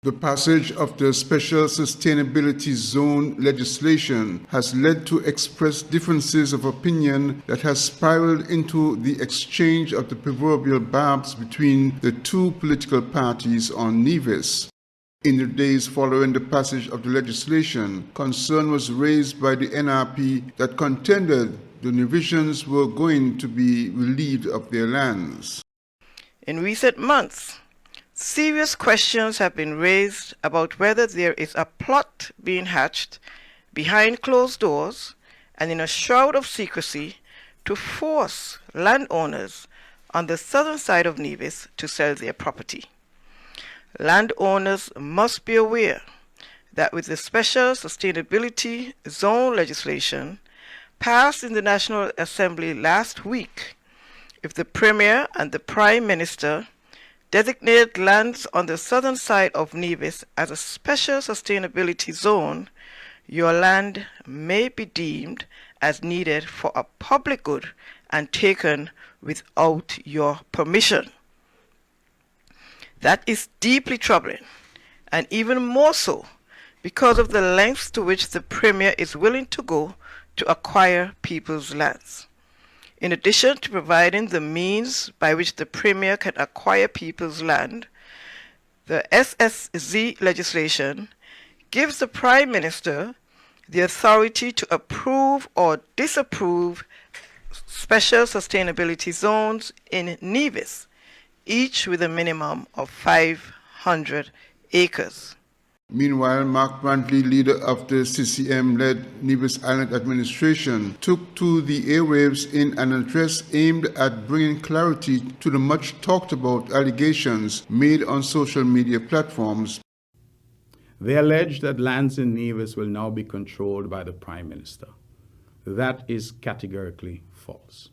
The passage of the Special Sustainability Zone legislation has led to express differences of opinion that has spiraled into the exchange of the proverbial barbs between the two political parties on Nevis. In the days following the passage of the legislation, concern was raised by the NRP that contended the Nevisians were going to be relieved of their lands. In recent months, serious questions have been raised about whether there is a plot being hatched behind closed doors and in a shroud of secrecy to force landowners on the southern side of Nevis to sell their property. Landowners must be aware that with the Special Sustainability Zone legislation passed in the National Assembly last week, if the Premier and the Prime Minister designate lands on the southern side of Nevis as a special sustainability zone, your land may be deemed as needed for a public good and taken without your permission. That is deeply troubling, and even more so because of the lengths to which the Premier is willing to go to acquire people's lands. In addition to providing the means by which the Premier can acquire people's land, the SSZ legislation gives the Prime Minister the authority to approve or disapprove special sustainability zones in Nevis, each with a minimum of 500 acres. Meanwhile, Mark Brantley, leader of the CCM-led Nevis Island administration, took to the airwaves in an address aimed at bringing clarity to the much talked-about allegations made on social media platforms. They allege that lands in Nevis will now be controlled by the Prime Minister. That is categorically false.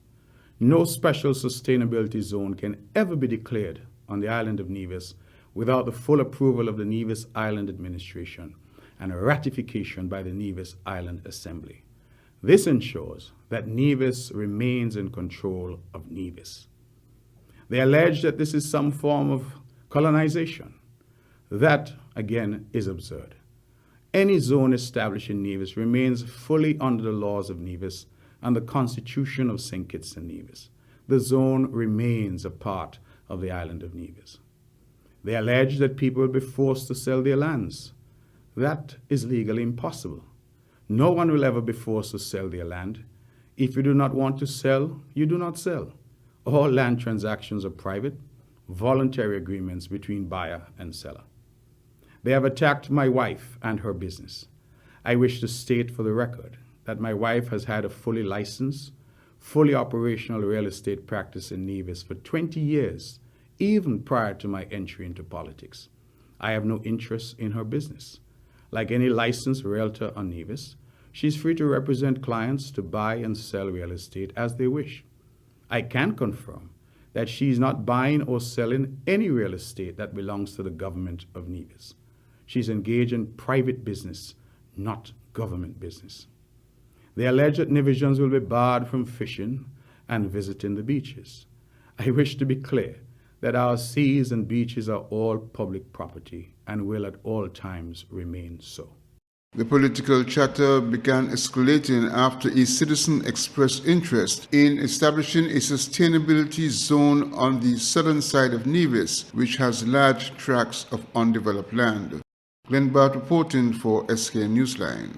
No special sustainability zone can ever be declared on the island of Nevis without the full approval of the Nevis Island Administration and a ratification by the Nevis Island Assembly. This ensures that Nevis remains in control of Nevis. They allege that this is some form of colonization. That, again, is absurd. Any zone established in Nevis remains fully under the laws of Nevis and the Constitution of St. Kitts and Nevis. The zone remains a part of the island of Nevis. They allege that people will be forced to sell their lands. That is legally impossible. No one will ever be forced to sell their land. If you do not want to sell, you do not sell. All land transactions are private, voluntary agreements between buyer and seller. They have attacked my wife and her business. I wish to state for the record that my wife has had a fully licensed, fully operational real estate practice in Nevis for 20 years, even prior to my entry into politics. I have no interest in her business. Like any licensed realtor on Nevis, she's free to represent clients to buy and sell real estate as they wish. I can confirm that she's not buying or selling any real estate that belongs to the government of Nevis. She's engaged in private business, not government business. They allege that Nevisians will be barred from fishing and visiting the beaches. I wish to be clear that our seas and beaches are all public property and will at all times remain so. The political chatter began escalating after a citizen expressed interest in establishing a sustainability zone on the southern side of Nevis, which has large tracts of undeveloped land. Glenn Bart reporting for SK Newsline.